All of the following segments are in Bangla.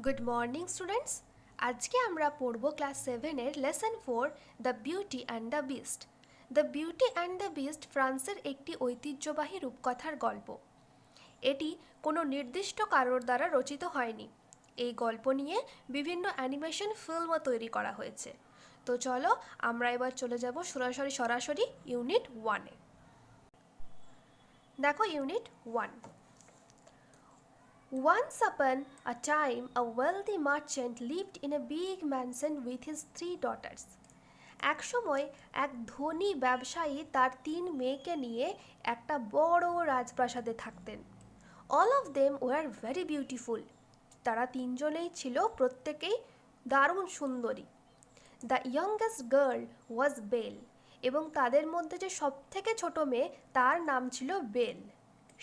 Good morning students. আজকে আমরা পড়ব ক্লাস 7-এর lesson 4 the beauty and the beast. The beauty and the beast ফ্রান্সের একটি ঐতিহ্যবাহী রূপকথার গল্প। এটি কোনো নির্দিষ্ট কারোর দ্বারা রচিত হয়নি। এই গল্প নিয়ে বিভিন্ন অ্যানিমেশন ফিল্মও তৈরি করা হয়েছে। তো চলো আমরা এবার চলে যাব সরাসরি ইউনিট 1-এ। দেখো unit 1। Once upon a time, a wealthy merchant lived in a big mansion with his 3 daughters. এক সময় এক ধনী ব্যবসায়ী তার 3 মেয়েকে নিয়ে একটা বড় রাজপ্রাসাদে থাকতেন। All of them were very beautiful. তারা 3জনেই ছিল প্রত্যেকেই দারুণ সুন্দরী। The youngest girl was Belle, এবং তাদের মধ্যে যে সবথেকে ছোট মেয়ে তার নাম ছিল bell.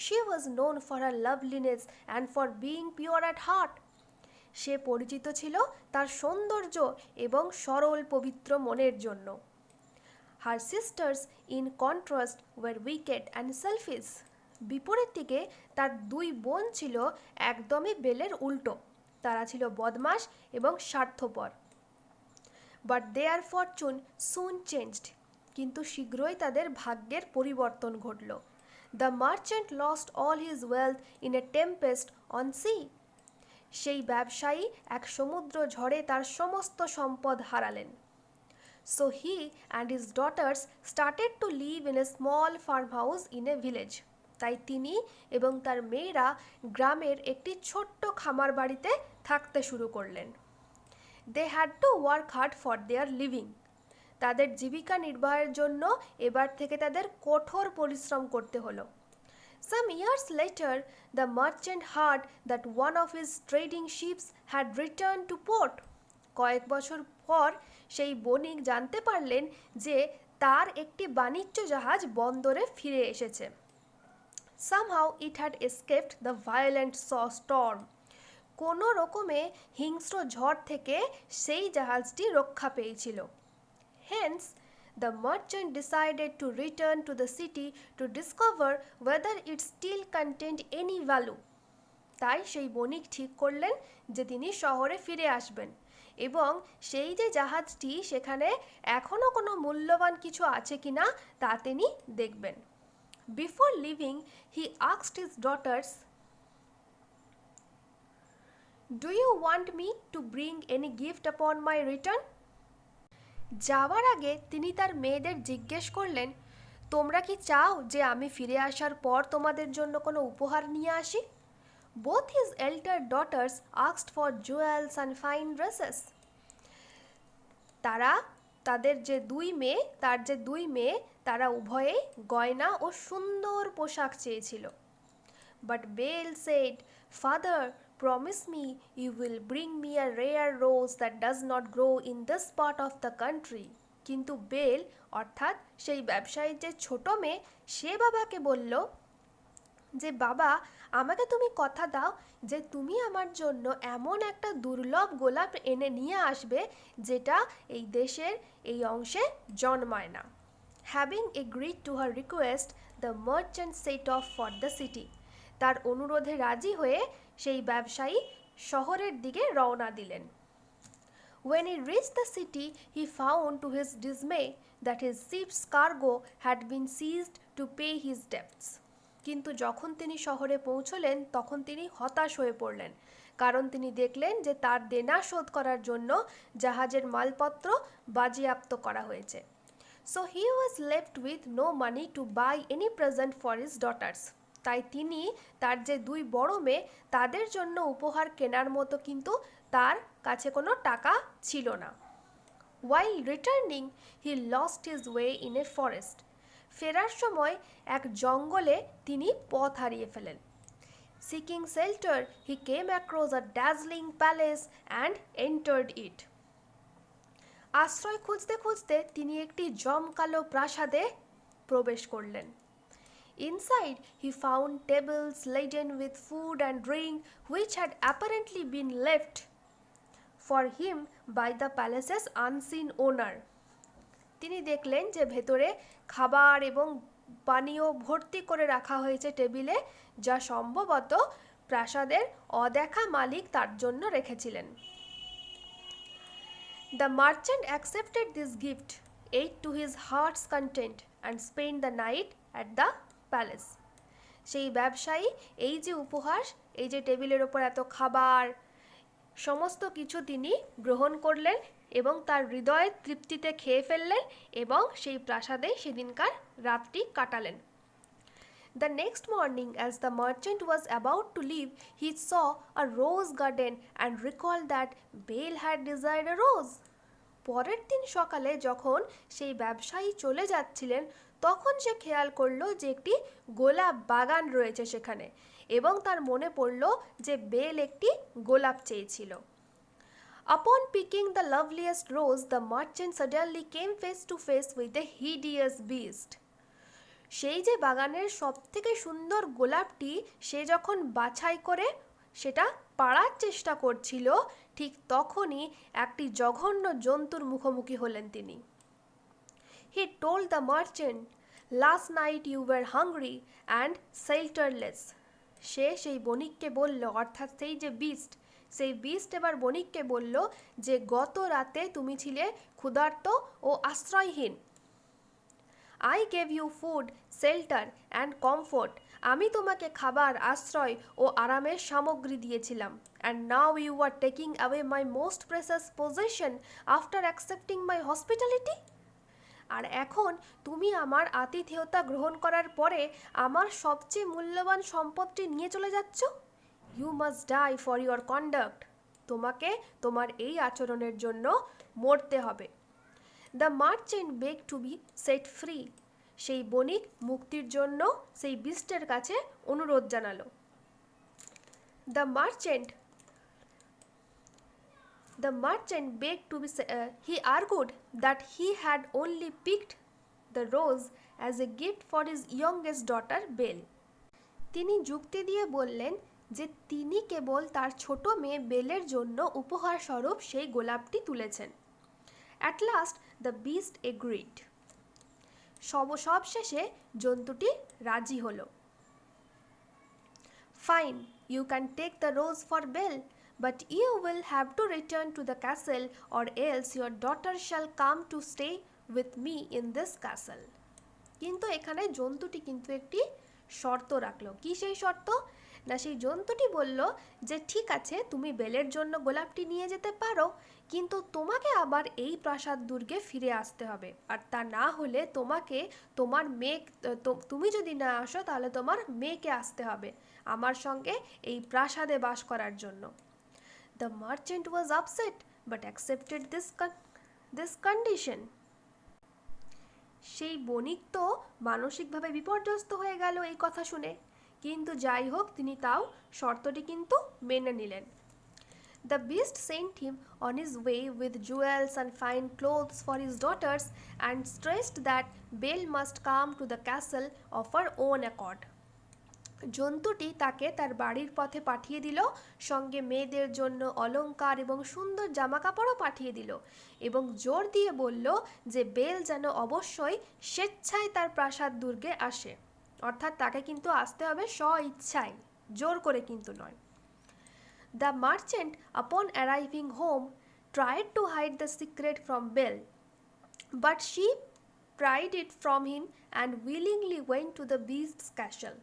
She was known for her loveliness and for being pure at heart. সে পরিচিত ছিল তার সৌন্দর্য এবং সরল পবিত্র মনের জন্য। Her sisters in contrast were wicked and selfish. বিপরীত দিকে তার 2 বোন ছিল একদমই বেলের উল্টো। তারা ছিল বদমাশ এবং স্বার্থপর। But their fortune soon changed. কিন্তু শীঘ্রই তাদের ভাগ্যের পরিবর্তন ঘটল। The merchant lost all his wealth in a tempest on sea. সেই ব্যবসায়ী এক সমুদ্র ঝড়ে তার সমস্ত সম্পদ হারালেন। So he and his daughters started to live in a small farmhouse in a village. তাই তিনি এবং তার মেয়েরা গ্রামের একটি ছোট্ট খামার বাড়িতে থাকতে শুরু করলেন। They had to work hard for their living. তাদের জীবিকা নির্বাহের জন্য এবার থেকে তাদের কঠোর পরিশ্রম করতে হলো। Some years later, the merchant heard that one of his trading ships had returned to port. কয়েক বছর পর সেই বণিক জানতে পারলেন যে তার একটি বাণিজ্য জাহাজ বন্দরে ফিরে এসেছে। Somehow it had escaped the violent storm. কোনো রকমে হিংস্র ঝড় থেকে সেই জাহাজটি রক্ষা পেয়েছিল। Hence, the merchant decided to return to the city to discover whether it still contained any value. তাই সেই বণিক ঠিক করলেন যে তিনি শহরে ফিরে আসবেন এবং সেই যে জাহাজটি সেখানে এখনো কোনো মূল্যবান কিছু আছে কিনা তা তিনি দেখবেন। Before leaving, he asked his daughters, "Do you want me to bring any gift upon my return?" যাওয়ার আগে তিনি তার মেয়েদের জিজ্ঞেস করলেন, তোমরা কি চাও যে আমি ফিরে আসার পর তোমাদের জন্য কোনো উপহার নিয়ে আসি? Both his elder daughters asked for jewels and fine dresses. তার যে দুই মেয়ে তারা উভয়েই গয়না ও সুন্দর পোশাক চেয়েছিল। But Belle said, "Father, promise me you will bring me a rare rose that does not grow in this part of the country." কিন্তু বেল অর্থাৎ সেই ব্যবসায়ীর যে ছোট মেয়ে সে বাবাকে বলল যে বাবা, আমাকে তুমি কথা দাও যে তুমি আমার জন্য এমন একটা দুর্লভ গোলাপ এনে নিয়ে আসবে যেটা এই দেশের এই অংশে জন্মায় না। Having agreed to her request, the merchant set off for the city. তার অনুরোধে রাজি হয়ে সেই ব্যবসায়ী শহরের দিকে রওনা দিলেন। When he reached the city, he found to his dismay that his ship's cargo had been seized to pay his debts. কিন্তু যখন তিনি শহরে পৌঁছলেন তখন তিনি হতাশ হয়ে পড়লেন, কারণ তিনি দেখলেন যে তার দেনা শোধ করার জন্য জাহাজের মালপত্র বাজেয়াপ্ত করা হয়েছে। So he was left with no money to buy any present for his daughters. তাই তিনি তার যে 2 বড় মেয়ে তাদের জন্য উপহার কেনার মতো কিন্তু তার কাছে কোনো টাকা ছিল না। While returning, he lost his way in a forest. ফেরার সময় এক জঙ্গলে তিনি পথ হারিয়ে ফেলেন। Seeking shelter, he came across a dazzling palace and entered it. আশ্রয় খুঁজতে খুঁজতে তিনি একটি জমকালো প্রাসাদে প্রবেশ করলেন। Inside, he found tables laden with food and drink which had apparently been left for him by the palace's unseen owner. তিনি দেখলেন যে ভেতরে খাবার এবং পানীয় ভর্তি করে রাখা হয়েছে টেবিলে, যা সম্ভবত প্রাসাদের অদেখা মালিক তার জন্য রেখেছিলেন। The merchant accepted this gift, ate to his heart's content, and spent the night at the palace. সেই ব্যবসায়ী এই যে উপহাস, এই যে টেবিলের ওপর এত খাবার, সমস্ত কিছু তিনি গ্রহণ করলেন এবং তার হৃদয়ের তৃপ্তিতে খেয়ে ফেললেন এবং সেই প্রাসাদে সেদিনকার রাতটি কাটালেন। The next morning, as the merchant was about to leave, he saw a rose garden and recalled that Bale had desired a rose. পরের দিন সকালে যখন সেই ব্যবসায়ী চলে যাচ্ছিলেন, তখন সে খেয়াল করলো যে একটি গোলাপ বাগান রয়েছে সেখানে এবং তার মনে পড়ল যে বেল একটি গোলাপ চেয়েছিল। Upon picking the loveliest rose, the merchant suddenly came face to face with a hideous beast. সেই যে বাগানের সবথেকে সুন্দর গোলাপটি সে যখন বাছাই করে সেটা পাড়ার চেষ্টা করছিল, ঠিক তখনই একটি জঘন্য জন্তুর মুখোমুখি হলেন তিনি। He told the merchant, "Last night you were hungry and shelterless." সে সেই বণিককে বলল, অর্থাৎ সেই বিস্ট এবার বণিককে বলল যে গত রাতে তুমি ছিলে ক্ষুধার্ত ও আশ্রয়হীন। I gave you food, shelter and comfort. আমি তোমাকে খাবার, আশ্রয় ও আরামের সামগ্রী দিয়েছিলাম। And now you are taking away my most precious possession after accepting my hospitality? আর এখন তুমি আমার আতিথেয়তা গ্রহণ করার পরে আমার সবচেয়ে মূল্যবান সম্পদটি নিয়ে চলে যাচ্ছ। You must die for your conduct. তোমাকে তোমার এই আচরণের জন্য মরতে হবে। The merchant begged to be set free. সেই বণিক মুক্তির জন্য সেই বিস্টের কাছে অনুরোধ জানালো। The merchant begged to be he argued that he had only picked the rose as a gift for his youngest daughter Belle. তিনি যুক্তি দিয়ে বললেন যে তিনি কেবল তার ছোট মেয়ে বেলের জন্য উপহার স্বরূপ সেই গোলাপটি তুলেছেন। At last the beast agreed. সবশেষে জন্তুটি রাজি হলো। Fine, you can take the rose for Belle, but you will have to return to the castle or else your daughter shall come to stay with me in this castle. কিন্তু এখানে জন্তুটি কিন্তু একটি শর্ত রাখলো। কি সেই শর্ত? না, সেই জন্তুটি বলল যে ঠিক আছে, তুমি বেলের জন্য গোলাপটি নিয়ে যেতে পারো, কিন্তু তোমাকে আবার এই প্রাসাদ দুর্গে ফিরে আসতে হবে, আর তা না হলে তুমি যদি না আসো তাহলে তোমার মেয়েকে আসতে হবে আমার সঙ্গে এই প্রাসাদে বাস করার জন্য। The merchant was upset but accepted this condition. সেই বণিক তো মানসিকভাবে বিপর্যস্ত হয়ে গেল এই কথা শুনে, কিন্তু যাই হোক তিনি তাও শর্তটি কিন্তু মেনে নিলেন। The beast sent him on his way with jewels and fine clothes for his daughters and stressed that Belle must come to the castle of her own accord. জন্তুটি তাকে তার বাড়ির পথে পাঠিয়ে দিল, সঙ্গে মেয়েদের জন্য অলংকার এবং সুন্দর জামাকাপড়ও পাঠিয়ে দিল এবং জোর দিয়ে বলল যে বেল যেন অবশ্যই স্বেচ্ছায় তার প্রাসাদ দুর্গে আসে, অর্থাৎ তাকে কিন্তু আসতে হবে স্ব-ইচ্ছায়, জোর করে কিন্তু নয়। The merchant, upon arriving home, tried to hide the secret from Belle, but she pried it from him and willingly went to the beast's castle.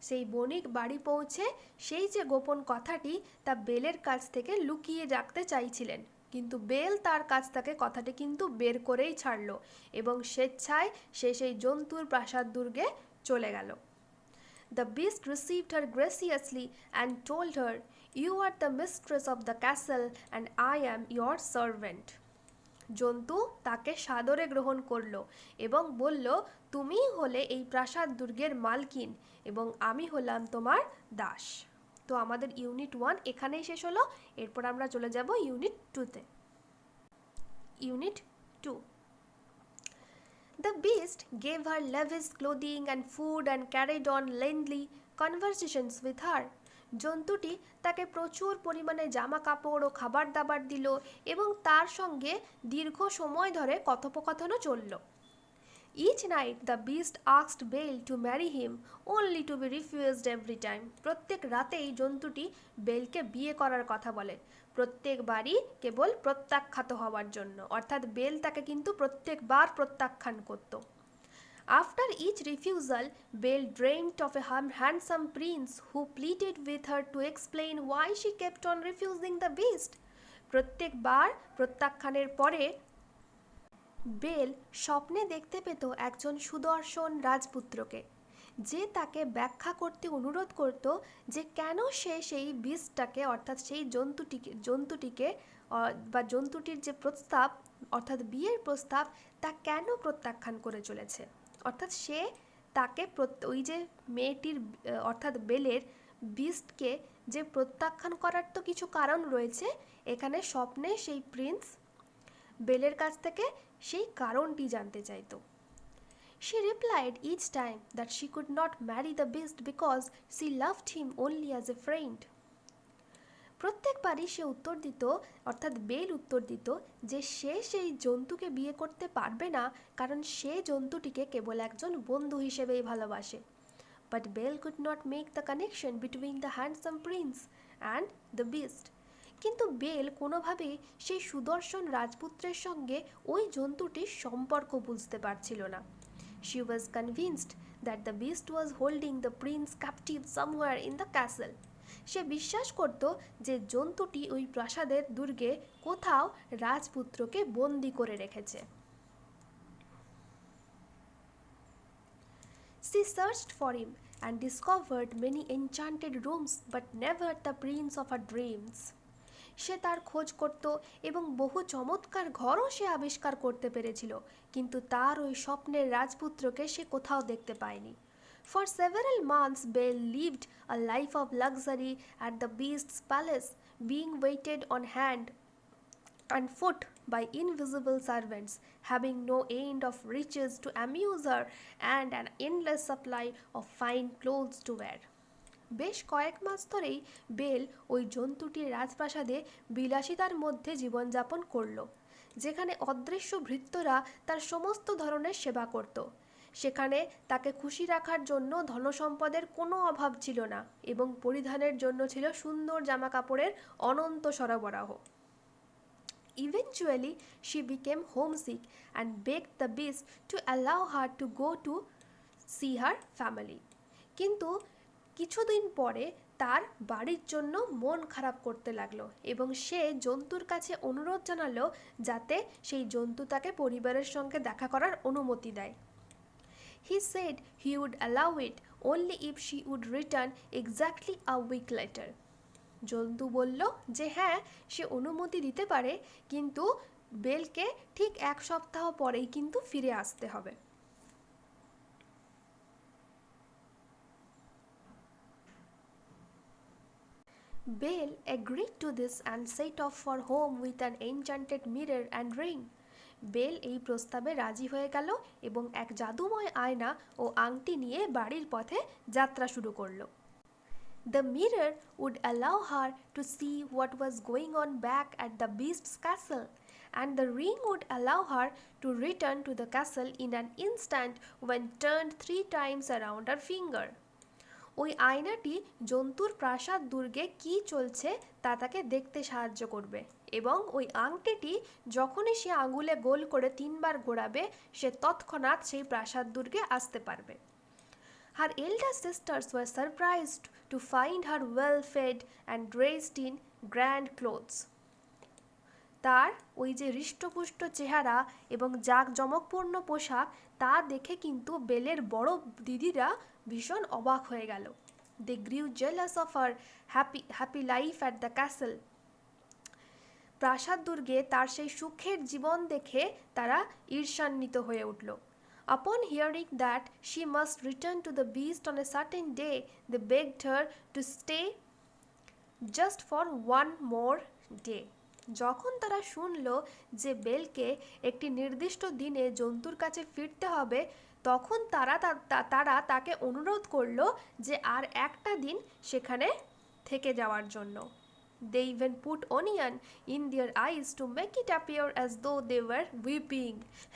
সেই বণিক বাড়ি পৌঁছে সেই যে গোপন কথাটি তা বেলের কাছ থেকে লুকিয়ে রাখতে চাইছিলেন, কিন্তু বেল তার কাছ থেকে কথাটি কিন্তু বের করেই ছাড়ল এবং স্বেচ্ছায় সে সেই জন্তুর প্রাসাদ দুর্গে চলে গেল। The beast received her graciously and told her, "You are the mistress of the castle and I am your servant." জন্তু তাকে সাদরে গ্রহণ করলো এবং বলল, তুমিই হলে এই প্রাসাদ দুর্গের মালকিন এবং আমি হলাম তোমার দাস। তো আমাদের ইউনিট 1 এখানেই শেষ হলো। এরপর আমরা চলে যাব unit 2-তে। Unit 2। The beast gave her lavish clothing and food and carried on lengthy conversations with her. জন্তুটি তাকে প্রচুর পরিমাণে জামা কাপড় ও খাবার দাবার দিল এবং তার সঙ্গে দীর্ঘ সময় ধরে কথোপকথনও চলল। Each night the beast asked Bale to marry him only to be refused every time. প্রত্যেক রাতেই জন্তুটি বেলকে বিয়ে করার কথা বলে, প্রত্যেকবারই কেবল প্রত্যাখ্যাত হওয়ার জন্য, অর্থাৎ বেল তাকে কিন্তু প্রত্যেকবার প্রত্যাখ্যান করত। After each refusal, Belle dreamt of a handsome prince who pleaded with her to explain why she kept on refusing the beast. প্রত্যেকবার প্রত্যাখ্যানের পরে বেল স্বপ্নে দেখতে পেত একজন সুদর্শন রাজপুত্রকে, যে তাকে ব্যাখ্যা করতে অনুরোধ করত যে কেন সে সেই বিস্টটাকে অর্থাৎ সেই জন্তুটিকে বা জন্তুটির যে প্রস্তাব অর্থাৎ বিয়ের প্রস্তাব তা কেন প্রত্যাখ্যান করে চলেছে। অর্থাৎ সে তাকে ওই যে মেয়েটির অর্থাৎ বেলের বিস্টকে যে প্রত্যাখ্যান করার তো কিছু কারণ রয়েছে, এখানে স্বপ্নে সেই প্রিন্স বেলের কাছ থেকে সেই কারণটি জানতে চাইতো। She replied each time that she could not marry the beast because she loved him only as a friend. প্রত্যেকবারই সে উত্তর দিত অর্থাৎ বেল উত্তর দিত যে সে সেই জন্তুকে বিয়ে করতে পারবে না, কারণ সে জন্তুটিকে কেবল একজন বন্ধু হিসেবেই ভালোবাসে। But Belle could not make the connection between the handsome prince and the beast. কিন্তু বেল কোনোভাবেই সেই সুদর্শন রাজপুত্রের সঙ্গে ওই জন্তুটির সম্পর্ক বুঝতে পারছিল না। She was convinced that the beast was holding the prince captive somewhere in the castle. সে বিশ্বাস করত যে জন্তুটি ওই প্রাসাদের দুর্গে কোথাও রাজপুত্রকে বন্দি করে রেখেছে। She searched for him and discovered many enchanted rooms but never the prince of her dreams. সে তার খোঁজ করত এবং বহু চমৎকার ঘরও সে আবিষ্কার করতে পেরেছিল, কিন্তু তার ওই স্বপ্নের রাজপুত্রকে সে কোথাও দেখতে পায়নি। For several months Belle lived a life of luxury at the beast's palace, being waited on hand and foot by invisible servants, having no end of riches to amuse her and an endless supply of fine clothes to wear. বেশ কয়েক মাস ধরেই বেল ওই জন্তুটির রাজপ্রাসাদে বিলাসিতার মধ্যে জীবনযাপন করল, যেখানে অদৃশ্য ভৃত্যরা তার সমস্ত ধরনের সেবা করত। সেখানে তাকে খুশি রাখার জন্য ধনসম্পদের কোনো অভাব ছিল না এবং পরিধানের জন্য ছিল সুন্দর জামাকাপড়ের অনন্ত সরবরাহ। Eventually, she became homesick and begged the beast to allow her to go to see her family. কিন্তু কিছুদিন পরে তার বাড়ির জন্য মন খারাপ করতে লাগলো এবং সে জন্তুর কাছে অনুরোধ জানালো যাতে সেই জন্তু তাকে পরিবারের সঙ্গে দেখা করার অনুমতি দেয়। He said he would allow it only if she would return exactly a week later. জন্তু বলল যে হ্যাঁ, সে অনুমতি দিতে পারে, কিন্তু বেলকে ঠিক এক সপ্তাহ পরেই কিন্তু ফিরে আসতে হবে। Belle agreed to this and set off for home with an enchanted mirror and ring. Belle এই প্রস্তাবে রাজি হয়ে গেল এবং এক জাদুময় আয়না ও আংটি নিয়ে বাড়ির পথে যাত্রা শুরু করলো। The mirror would allow her to see what was going on back at the beast's castle, and the ring would allow her to return to the castle in an instant when turned 3 times around her finger. ওই আয়নাটি জন্তুর প্রাসাদ দুর্গে কী চলছে তা তাকে দেখতে সাহায্য করবে এবং ওই আংটিটি যখনই সে আঙুলে গোল করে 3 বার ঘোরাবে সে তৎক্ষণাৎ সেই প্রাসাদ দুর্গে আসতে পারবে। Her elder sisters were surprised to find her well fed and dressed in grand clothes. তার ওই যে হৃষ্টপুষ্ট চেহারা এবং জাঁকজমকপূর্ণ পোশাক তা দেখে কিন্তু বেলের বড় দিদিরা ভীষণ অবাক হয়ে গেল। They grew jealous of her happy life at the castle. প্রাসাদ দুর্গে তার সেই সুখের জীবন দেখে তারা ঈর্ষান্বিত হয়ে উঠল। Upon hearing that she must return to the beast on a certain day, they begged her to stay just for one more day. যখন তারা শুনল যে বেলকে একটি নির্দিষ্ট দিনে জন্তুর কাছে ফিরতে হবে, তখন তারা তাকে অনুরোধ করল যে আর একটা দিন সেখানে থেকে যাওয়ার জন্য। They even put onion in their eyes to make it appear as though they were weeping.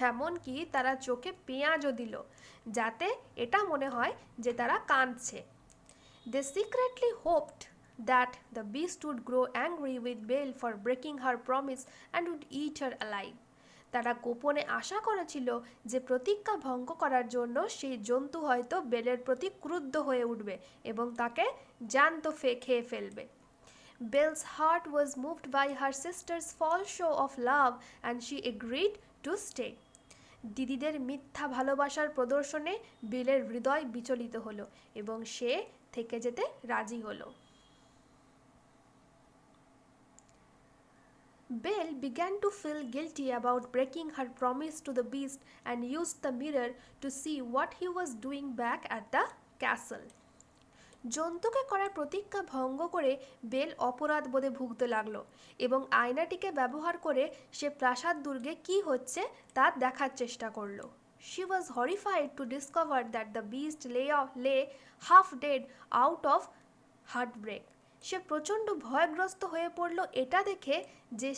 এমনকি তারা চোখে পেঁয়াজও দিল যাতে এটা মনে হয় যে তারা কাঁদছে. They secretly hoped that the beast would grow angry with Belle for breaking her promise and would eat her alive. তারা গোপনে আশা করেছিল যে প্রতিজ্ঞা ভঙ্গ করার জন্য সেই জন্তু হয়তো বেলের প্রতি ক্রুদ্ধ হয়ে উঠবে এবং তাকে জ্যান্ত খেয়ে ফেলবে. Belle's heart was moved by her sister's false show of love and she agreed to stay. দিদিদের মিথ্যা ভালোবাসার প্রদর্শনে বেলের হৃদয় বিচলিত হলো এবং সে থেকে যেতে রাজি হলো. Belle began to feel guilty about breaking her promise to the beast and used the mirror to see what he was doing back at the castle. জন্তুকে করা প্রতিজ্ঞা ভঙ্গ করে বেল অপরাধ বোধে ভুগতে লাগলো এবং আয়নাটিকে ব্যবহার করে সে প্রাসাদ দুর্গে কি হচ্ছে তা দেখার চেষ্টা করলো. She was horrified to discover that the beast lay half dead out of heartbreak. সে প্রচণ্ড ভয়গ্রস্ত হয়ে পড়ল এটা দেখে যে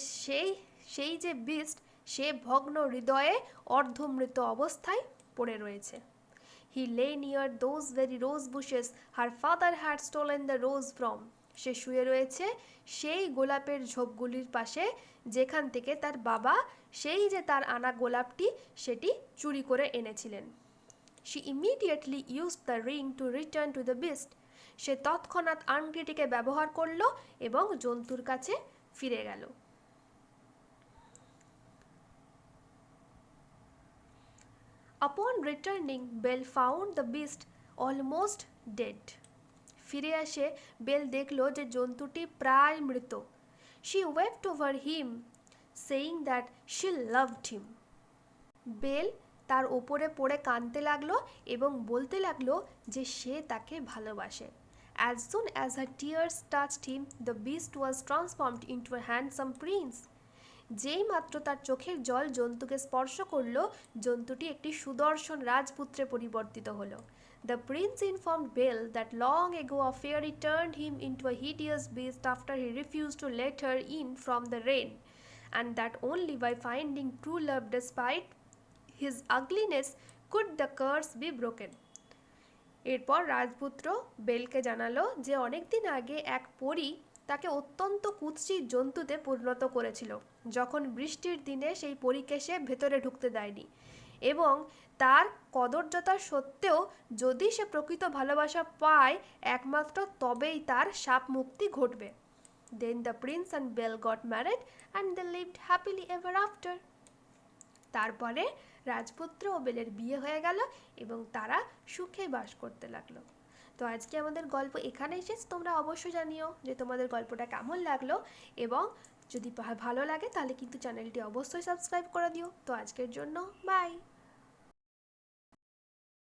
সেই যে বিস্ট সে ভগ্ন হৃদয়ে অর্ধমৃত অবস্থায় পড়ে রয়েছে. He lay near those very rose bushes her father had stolen the rose from. সে শুয়ে রয়েছে সেই গোলাপের ঝোপগুলির পাশে যেখান থেকে তার বাবা সেই যে তার আনা গোলাপটি সেটি চুরি করে এনেছিলেন. She immediately used the ring to return to the beast. সে তৎক্ষণাৎ আংটিটিকে ব্যবহার করল এবং জন্তুর কাছে ফিরে গেল. Upon returning, Belle found the beast almost dead. ফিরে আসে বেল দেখল যে জন্তুটি প্রায় মৃত. She wept over him, saying that she loved him. Belle তার ওপরে পড়ে কাঁদতে লাগলো এবং বলতে লাগলো যে সে তাকে ভালোবাসে. As soon as her tears touched him, the beast was transformed into a handsome prince. যেই মাত্র তার চোখের জল জন্তুকে স্পর্শ করল জন্তুটি একটি সুদর্শন রাজপুত্রে পরিবর্তিত হলো. The prince informed Belle that long ago a fairy turned him into a hideous beast after he refused to let her in from the rain, and that only by finding true love despite his ugliness could the curse be broken. এরপর রাজপুত্র বেলকে জানালো যে অনেকদিন আগে এক পরী তাকে অত্যন্ত কুৎসিত জন্তুতে পরিণত করেছিল যখন বৃষ্টির দিনে সেই পরীকে সে ভেতরে ঢুকতে দেয়নি এবং তার কদর্যতা সত্ত্বেও যদি সে প্রকৃত ভালোবাসা পায় একমাত্র তবেই তার শাপ মুক্তি ঘটবে. Then the prince and Belle got married and they lived happily ever after. তারপরে রাজপুত্র ও বেলের বিয়ে হয়ে গেল এবং তারা সুখে বাস করতে লাগলো. তো আজকে আমাদের গল্প এখানেই শেষ. তোমরা অবশ্যই জানিও যে তোমাদের গল্পটা কেমন লাগলো এবং যদি ভালো লাগে তাহলে কিন্তু চ্যানেলটি অবশ্যই সাবস্ক্রাইব করে দিও. তো আজকের জন্য বাই.